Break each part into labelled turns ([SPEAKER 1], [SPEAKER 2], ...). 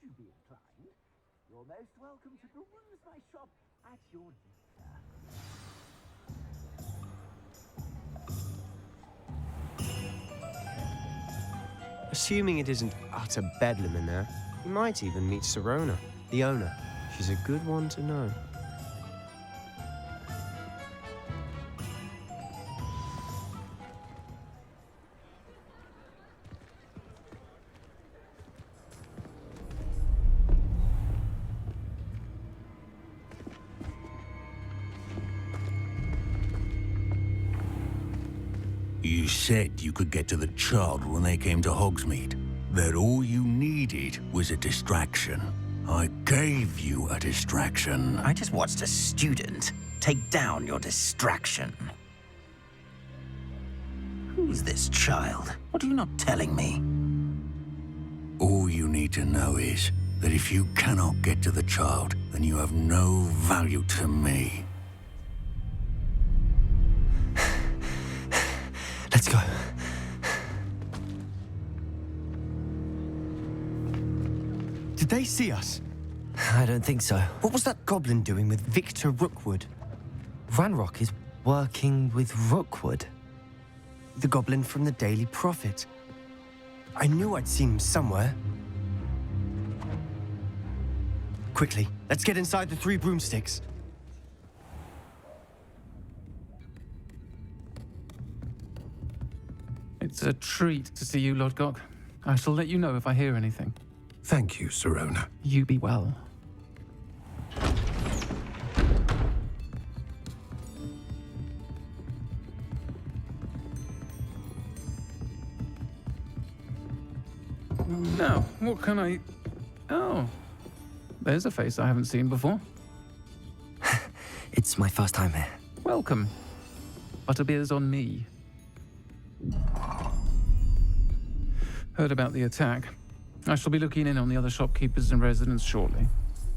[SPEAKER 1] you be inclined, you're most welcome to peruse my shop at your leisure.
[SPEAKER 2] Assuming it isn't utter bedlam in there, you might even meet Sirona, the owner. She's a good one to know.
[SPEAKER 3] You said you could get to the child when they came to Hogsmede. That all you needed was a distraction. I gave you a distraction.
[SPEAKER 4] I just watched a student take down your distraction. Who's this child? What are you not telling me?
[SPEAKER 3] All you need to know is that if you cannot get to the child, then you have no value to me.
[SPEAKER 2] Let's go. Did they see us?
[SPEAKER 5] I don't think so.
[SPEAKER 2] What was that goblin doing with Victor Rookwood?
[SPEAKER 5] Ranrok is working with Rockwood.
[SPEAKER 2] The goblin from the Daily Prophet. I knew I'd seen him somewhere. Quickly, let's get inside the 3 broomsticks.
[SPEAKER 6] It's a treat to see you, Lodgok. I shall let you know if I hear anything.
[SPEAKER 3] Thank you, Sirona.
[SPEAKER 6] You be well. Now, what can I... Oh, there's a face I haven't seen before.
[SPEAKER 5] It's my first time here.
[SPEAKER 6] Welcome. Butterbeer's on me. Heard about the attack. I shall be looking in on the other shopkeepers and residents shortly.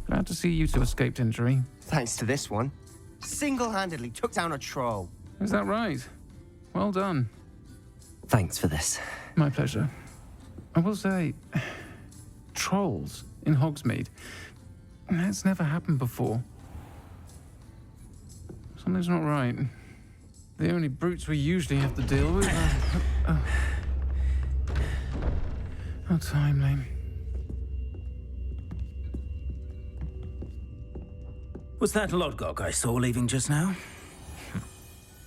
[SPEAKER 6] Glad to see you two escaped injury.
[SPEAKER 2] Thanks to this one. Single-handedly took down a troll.
[SPEAKER 6] Is that right? Well done.
[SPEAKER 5] Thanks for this.
[SPEAKER 6] My pleasure. I will say, trolls in Hogsmede. That's never happened before. Something's not right. The only brutes we usually have to deal with are... How timely.
[SPEAKER 4] Was that Lodgok I saw leaving just now?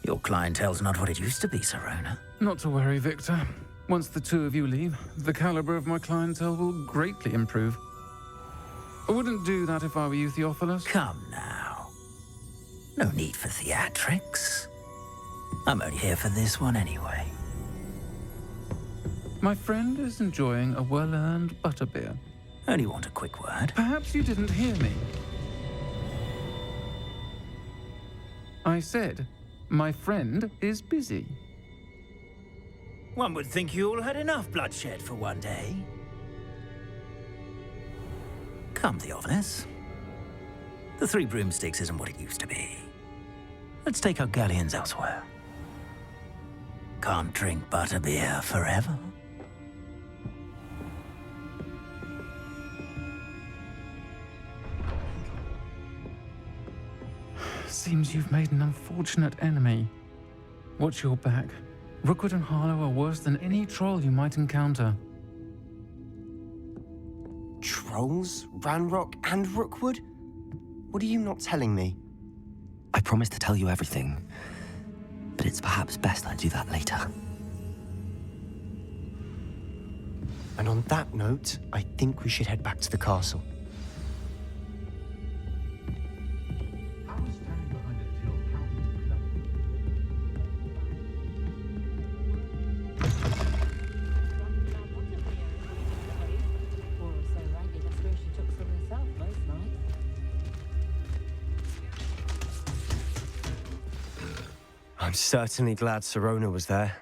[SPEAKER 4] Your clientele's not what it used to be, Sirona.
[SPEAKER 6] Not to worry, Victor. Once the 2 of you leave, the caliber of my clientele will greatly improve. I wouldn't do that if I were you, Theophilus.
[SPEAKER 4] Come now. No need for theatrics. I'm only here for this one anyway.
[SPEAKER 6] My friend is enjoying a well-earned butterbeer.
[SPEAKER 4] Only want a quick word.
[SPEAKER 6] Perhaps you didn't hear me. I said, my friend is busy.
[SPEAKER 4] One would think you all had enough bloodshed for one day. Come, Theophilus. The 3 broomsticks isn't what it used to be. Let's take our galleons elsewhere. Can't drink butterbeer forever.
[SPEAKER 6] Seems you've made an unfortunate enemy. Watch your back. Rookwood and Harlow are worse than any troll you might encounter.
[SPEAKER 2] Trolls, Ranrok, and Rookwood? What are you not telling me?
[SPEAKER 5] I promise to tell you everything, but it's perhaps best I do that later.
[SPEAKER 2] And on that note, I think we should head back to the castle. I'm certainly glad Sirona was there.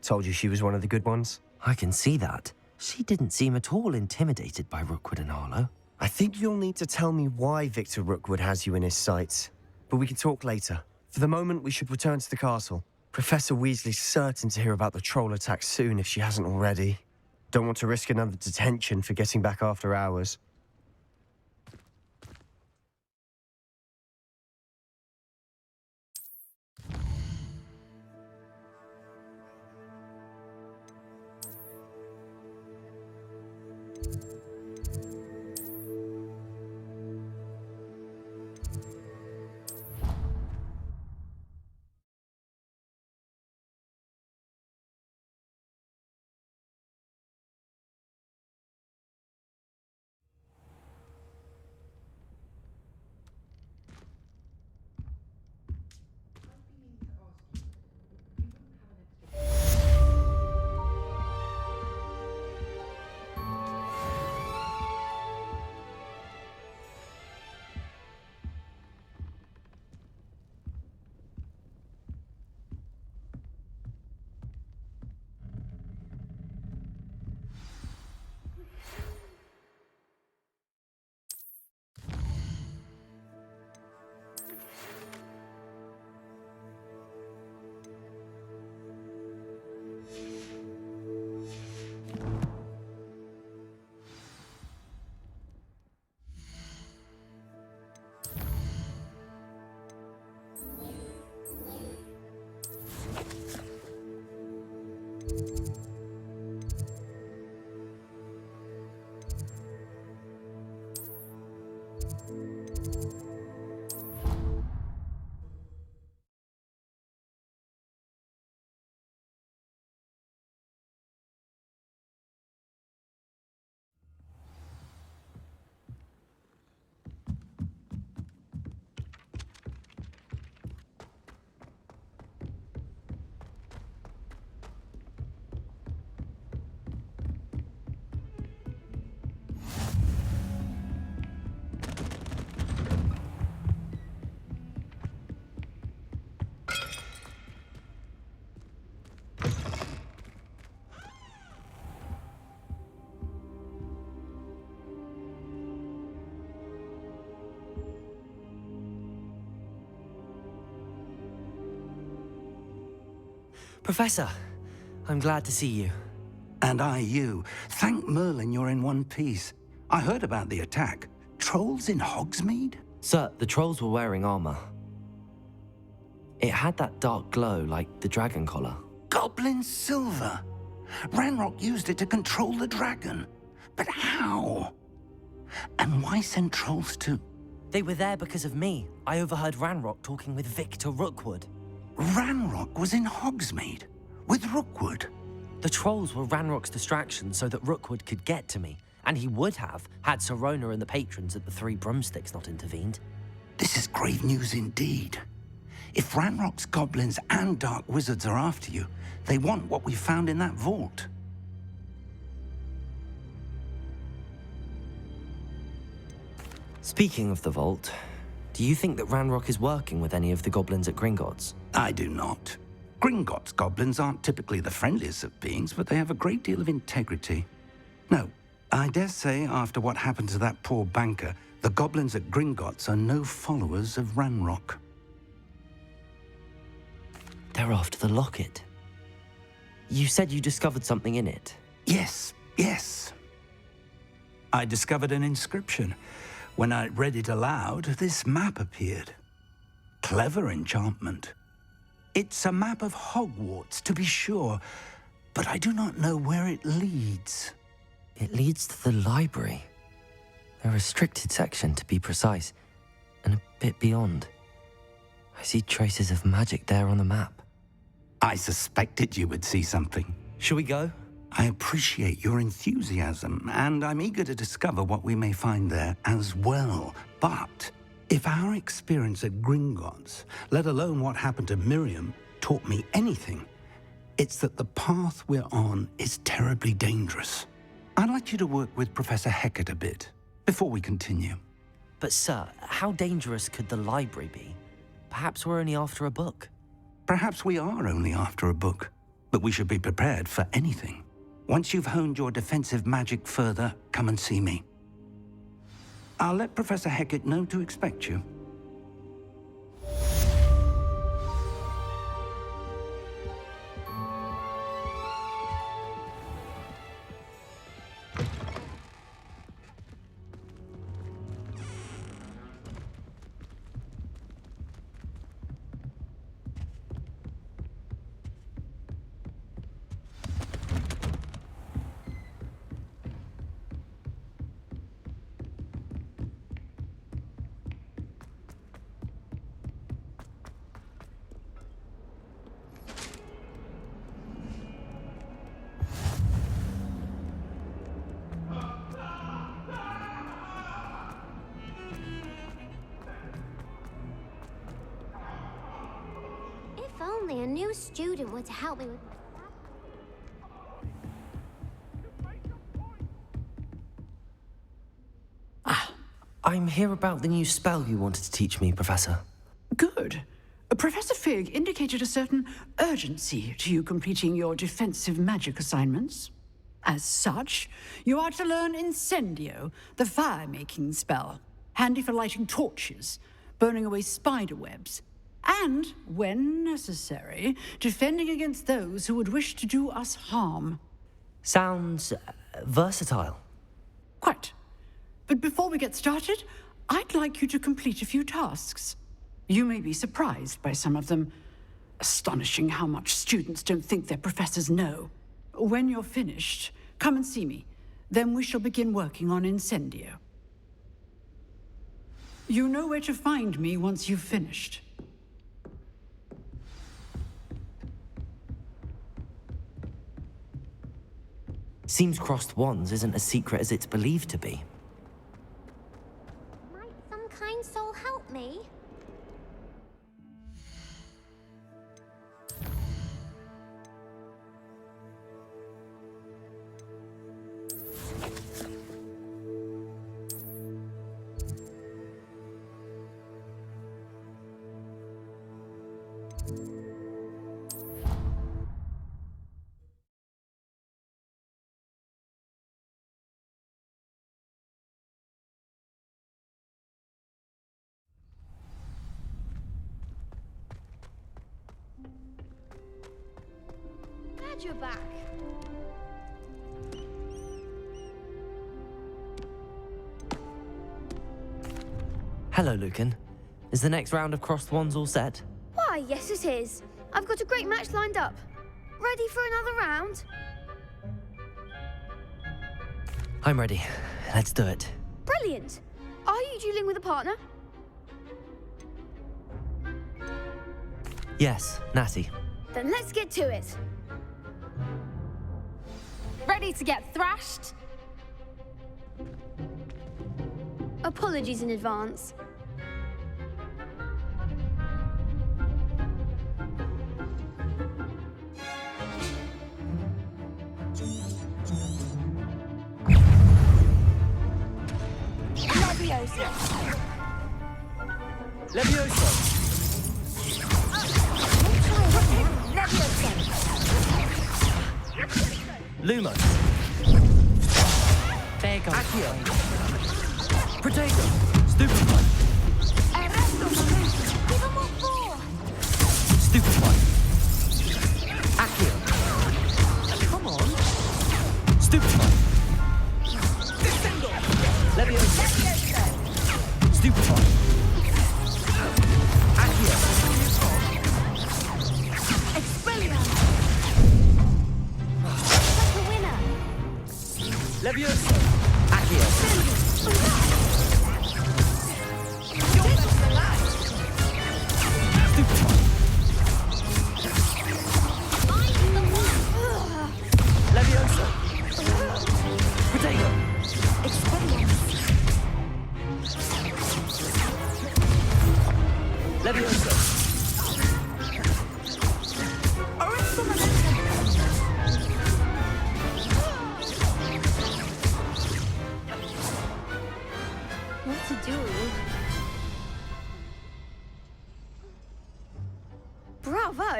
[SPEAKER 2] Told you she was one of the good ones.
[SPEAKER 5] I can see that. She didn't seem at all intimidated by Rookwood and Harlow.
[SPEAKER 2] I think you'll need to tell me why Victor Rookwood has you in his sights. But we can talk later. For the moment, we should return to the castle. Professor Weasley's certain to hear about the troll attack soon if she hasn't already. Don't want to risk another detention for getting back after hours.
[SPEAKER 5] Professor, I'm glad to see you.
[SPEAKER 3] And I you. Thank Merlin you're in one piece. I heard about the attack. Trolls in Hogsmede?
[SPEAKER 5] Sir, the trolls were wearing armor. It had that dark glow like the dragon collar.
[SPEAKER 3] Goblin silver. Ranrok used it to control the dragon. But how? And why send trolls to...
[SPEAKER 5] They were there because of me. I overheard Ranrok talking with Victor Rookwood.
[SPEAKER 3] Ranrok was in Hogsmede with Rookwood.
[SPEAKER 5] The trolls were Ranrock's distraction so that Rookwood could get to me, and he would have had Sirona and the patrons at the Three Broomsticks not intervened.
[SPEAKER 3] This is grave news indeed. If Ranrock's goblins and dark wizards are after you, they want what we found in that vault.
[SPEAKER 5] Speaking of the vault, do you think that Ranrok is working with any of the goblins at Gringotts?
[SPEAKER 3] I do not. Gringotts goblins aren't typically the friendliest of beings, but they have a great deal of integrity. No, I dare say after what happened to that poor banker, the goblins at Gringotts are no followers of Ranrok.
[SPEAKER 5] They're after the locket. You said you discovered something in it.
[SPEAKER 3] Yes. I discovered an inscription. When I read it aloud, this map appeared. Clever enchantment. It's a map of Hogwarts, to be sure, but I do not know where it leads.
[SPEAKER 5] It leads to the library. A restricted section, to be precise, and a bit beyond. I see traces of magic there on the map.
[SPEAKER 3] I suspected you would see something.
[SPEAKER 5] Shall we go?
[SPEAKER 3] I appreciate your enthusiasm, and I'm eager to discover what we may find there as well. But if our experience at Gringotts, let alone what happened to Miriam, taught me anything, it's that the path we're on is terribly dangerous. I'd like you to work with Professor Hecat a bit before we continue.
[SPEAKER 5] But sir, how dangerous could the library be? Perhaps we're only after a book.
[SPEAKER 3] Perhaps we are only after a book, but we should be prepared for anything. Once you've honed your defensive magic further, come and see me. I'll let Professor Hecat know to expect you.
[SPEAKER 7] only a new student were to help me with...
[SPEAKER 5] I'm here about the new spell you wanted to teach me, Professor.
[SPEAKER 8] Good. Professor Fig indicated a certain urgency to you completing your defensive magic assignments. As such, you are to learn Incendio, the fire-making spell, handy for lighting torches, burning away spider webs, and, when necessary, defending against those who would wish to do us harm.
[SPEAKER 5] Sounds versatile.
[SPEAKER 8] Quite. But before we get started, I'd like you to complete a few tasks. You may be surprised by some of them. Astonishing how much students don't think their professors know. When you're finished, come and see me. Then we shall begin working on Incendio. You know where to find me once you've finished.
[SPEAKER 5] Seems crossed wands isn't as secret as it's believed to be.
[SPEAKER 7] Might some kind soul help me? Glad you're back.
[SPEAKER 5] Hello, Lucan. Is the next round of crossed wands all set?
[SPEAKER 7] Why, yes it is. I've got a great match lined up. Ready for another round?
[SPEAKER 5] I'm ready. Let's do it.
[SPEAKER 7] Brilliant. Are you dueling with a partner?
[SPEAKER 5] Yes, Natty.
[SPEAKER 7] Then let's get to it. Ready to get thrashed? Apologies in advance. Leviosa.
[SPEAKER 2] Leviosa!
[SPEAKER 7] Leviosa.
[SPEAKER 2] Lumos!
[SPEAKER 5] There you go.
[SPEAKER 2] Accio! Protego! Stupefy!
[SPEAKER 7] Arresto momento. Give him what for.
[SPEAKER 2] Stupefy! Accio! Come on! Stupefy! Leviosa! Stupefy! Accio!
[SPEAKER 7] Expelliarmus. Like a winner.
[SPEAKER 2] Leviosa! Accio! Stupefy! Leviosa! Protego! Leviosa!
[SPEAKER 7] What to do? Bravo!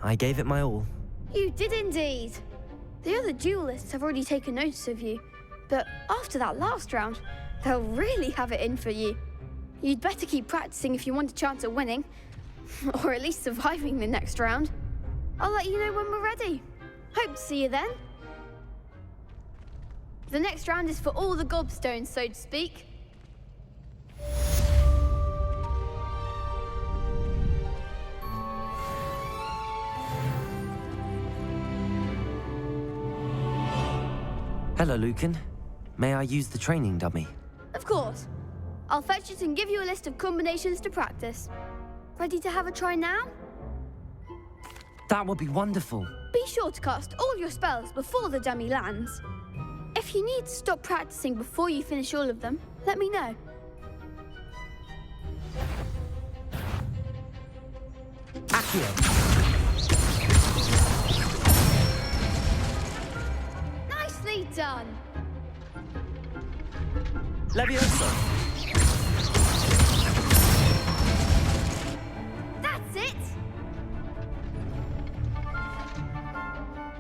[SPEAKER 5] I gave it my all.
[SPEAKER 7] You did indeed. The other duelists have already taken notice of you, but after that last round, they'll really have it in for you. You'd better keep practicing if you want a chance at winning, or at least surviving the next round. I'll let you know when we're ready. Hope to see you then. The next round is for all the gobstones, so to speak.
[SPEAKER 5] Hello, Lucan. May I use the training dummy?
[SPEAKER 7] Of course. I'll fetch it and give you a list of combinations to practice. Ready to have a try now?
[SPEAKER 5] That would be wonderful.
[SPEAKER 7] Be sure to cast all your spells before the dummy lands. If you need to stop practicing before you finish all of them, let me know.
[SPEAKER 2] Accio!
[SPEAKER 7] Nicely done.
[SPEAKER 2] Levioso!
[SPEAKER 7] That's it.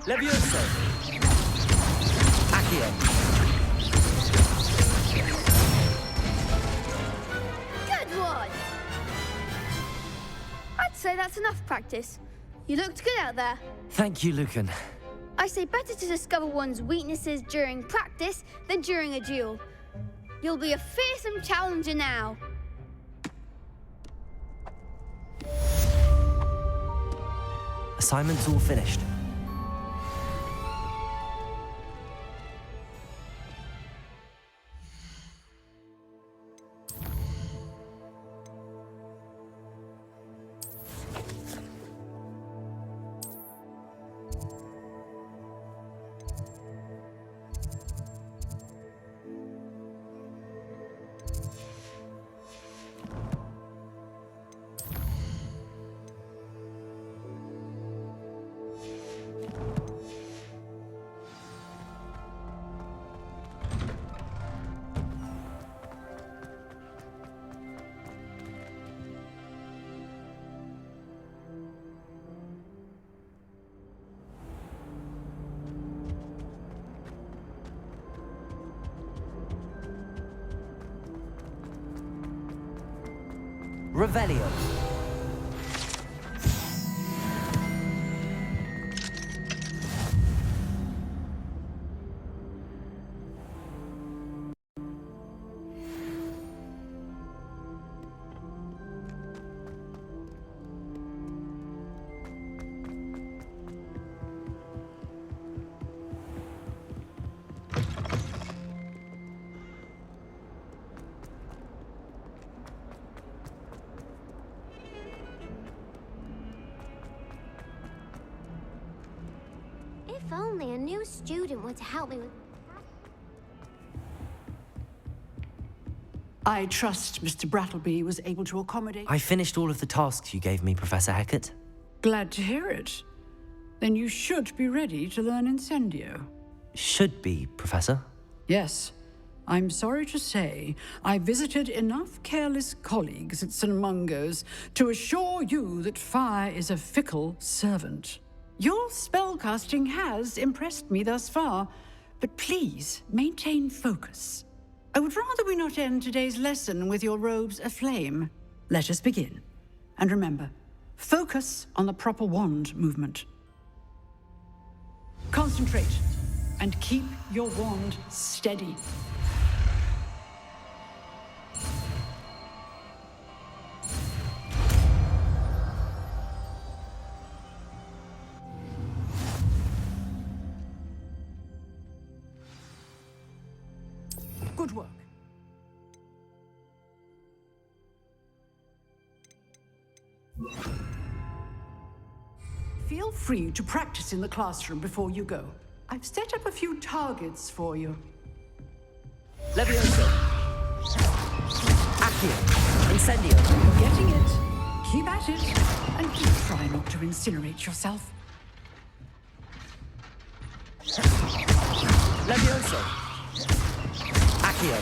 [SPEAKER 2] Levioso! Accio!
[SPEAKER 7] Good one. I'd say that's enough practice. You looked good out there.
[SPEAKER 5] Thank you, Lucan.
[SPEAKER 7] I say better to discover one's weaknesses during practice than during a duel. You'll be a fearsome challenger now.
[SPEAKER 5] Assignment's all finished. Revelio.
[SPEAKER 9] If only a new student were to help me with...
[SPEAKER 8] I trust Mr. Brattleby was able to accommodate...
[SPEAKER 5] I finished all of the tasks you gave me, Professor Hecat.
[SPEAKER 8] Glad to hear it. Then you should be ready to learn Incendio.
[SPEAKER 5] Should be, Professor.
[SPEAKER 8] Yes. I'm sorry to say, I visited enough careless colleagues at St. Mungo's to assure you that fire is a fickle servant. Your spellcasting has impressed me thus far, but please maintain focus. I would rather we not end today's lesson with your robes aflame. Let us begin. And remember, focus on the proper wand movement. Concentrate and keep your wand steady. Good work. Feel free to practice in the classroom before you go. I've set up a few targets for you.
[SPEAKER 5] Levioso. Accio. Incendio.
[SPEAKER 8] You're getting it. Keep at it. And do try not to incinerate yourself.
[SPEAKER 5] Levioso. Accio.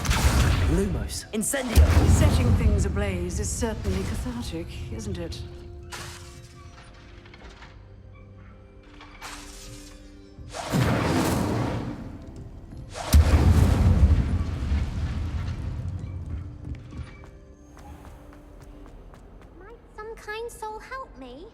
[SPEAKER 5] Lumos. Incendio.
[SPEAKER 8] Setting things ablaze is certainly cathartic, isn't it?
[SPEAKER 9] Might some kind soul help me?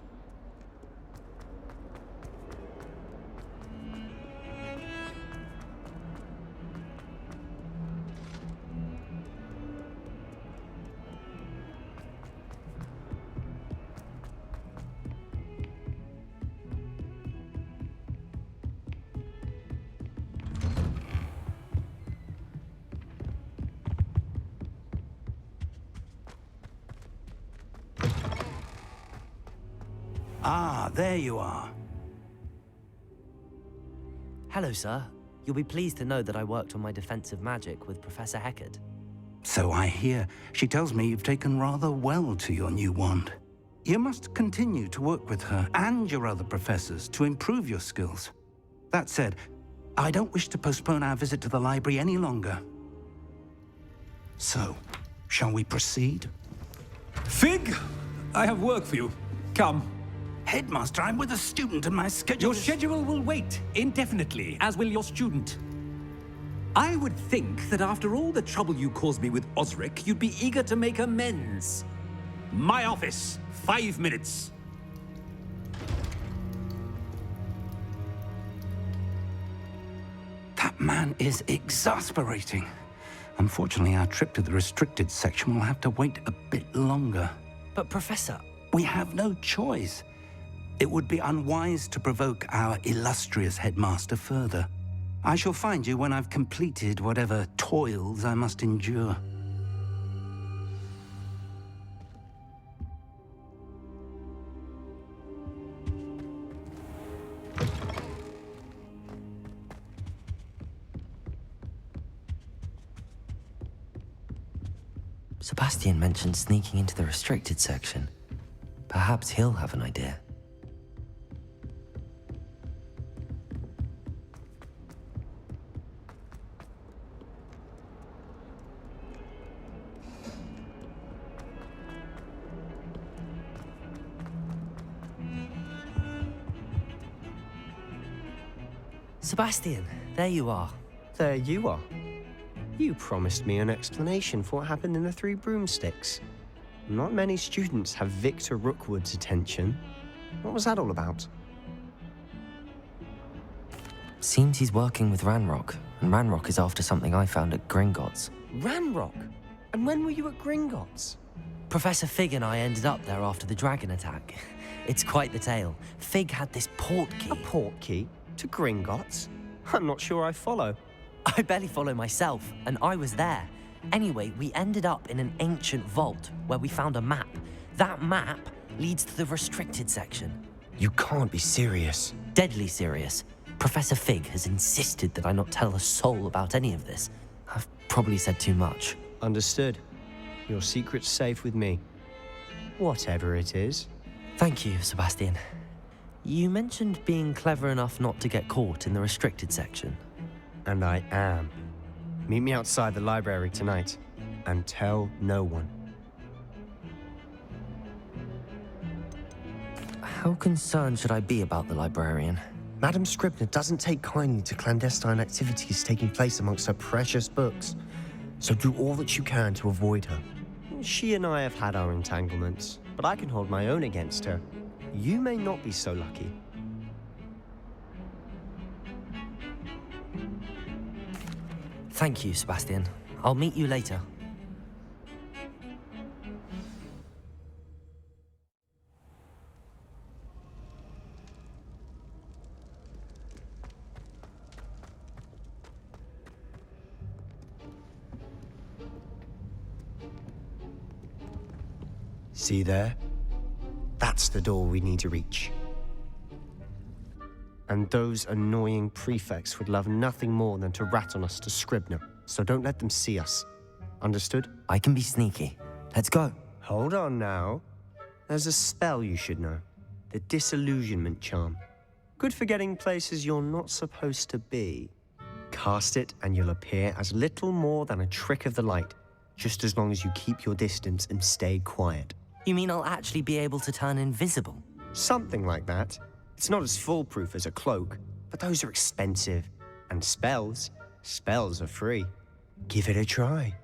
[SPEAKER 3] Ah, there you are.
[SPEAKER 5] Hello, sir. You'll be pleased to know that I worked on my defensive magic with Professor Hecat.
[SPEAKER 3] So I hear. She tells me you've taken rather well to your new wand. You must continue to work with her and your other professors to improve your skills. That said, I don't wish to postpone our visit to the library any longer. So, shall we proceed?
[SPEAKER 10] Fig! I have work for you. Come.
[SPEAKER 3] Headmaster, I'm with a student and my schedule
[SPEAKER 10] Your schedule will wait indefinitely, as will your student. I would think that after all the trouble you caused me with Osric, you'd be eager to make amends. My office, 5 minutes.
[SPEAKER 3] That man is exasperating. Unfortunately, our trip to the restricted section will have to wait a bit longer.
[SPEAKER 5] But Professor...
[SPEAKER 3] We have no choice. It would be unwise to provoke our illustrious headmaster further. I shall find you when I've completed whatever toils I must endure.
[SPEAKER 5] Sebastian mentioned sneaking into the restricted section. Perhaps he'll have an idea. Sebastian, there you are.
[SPEAKER 2] There you are. You promised me an explanation for what happened in the Three Broomsticks. Not many students have Victor Rookwood's attention. What was that all about?
[SPEAKER 5] Seems he's working with Ranrok, and Ranrok is after something I found at Gringotts.
[SPEAKER 2] Ranrok? And when were you at Gringotts?
[SPEAKER 5] Professor Fig and I ended up there after the dragon attack. It's quite the tale. Fig had this port key.
[SPEAKER 2] A port key? To Gringotts? I'm not sure I follow.
[SPEAKER 5] I barely follow myself, and I was there. Anyway, we ended up in an ancient vault where we found a map. That map leads to the restricted section.
[SPEAKER 2] You can't be serious.
[SPEAKER 5] Deadly serious. Professor Fig has insisted that I not tell a soul about any of this. I've probably said too much.
[SPEAKER 2] Understood. Your secret's safe with me. Whatever it is.
[SPEAKER 5] Thank you, Sebastian. You mentioned being clever enough not to get caught in the restricted section.
[SPEAKER 2] And I am. Meet me outside the library tonight, and tell no one.
[SPEAKER 5] How concerned should I be about the librarian?
[SPEAKER 2] Madam Scribner doesn't take kindly to clandestine activities taking place amongst her precious books, so do all that you can to avoid her. She and I have had our entanglements, but I can hold my own against her. You may not be so lucky.
[SPEAKER 5] Thank you, Sebastian. I'll meet you later.
[SPEAKER 2] See there? That's the door we need to reach. And those annoying prefects would love nothing more than to rat on us to Scribner, so don't let them see us. Understood?
[SPEAKER 5] I can be sneaky. Let's go.
[SPEAKER 2] Hold on now. There's a spell you should know. The Disillusionment Charm. Good for getting places you're not supposed to be. Cast it and you'll appear as little more than a trick of the light, just as long as you keep your distance and stay quiet.
[SPEAKER 5] You mean I'll actually be able to turn invisible?
[SPEAKER 2] Something like that. It's not as foolproof as a cloak, but those are expensive. And spells are free. Give it a try.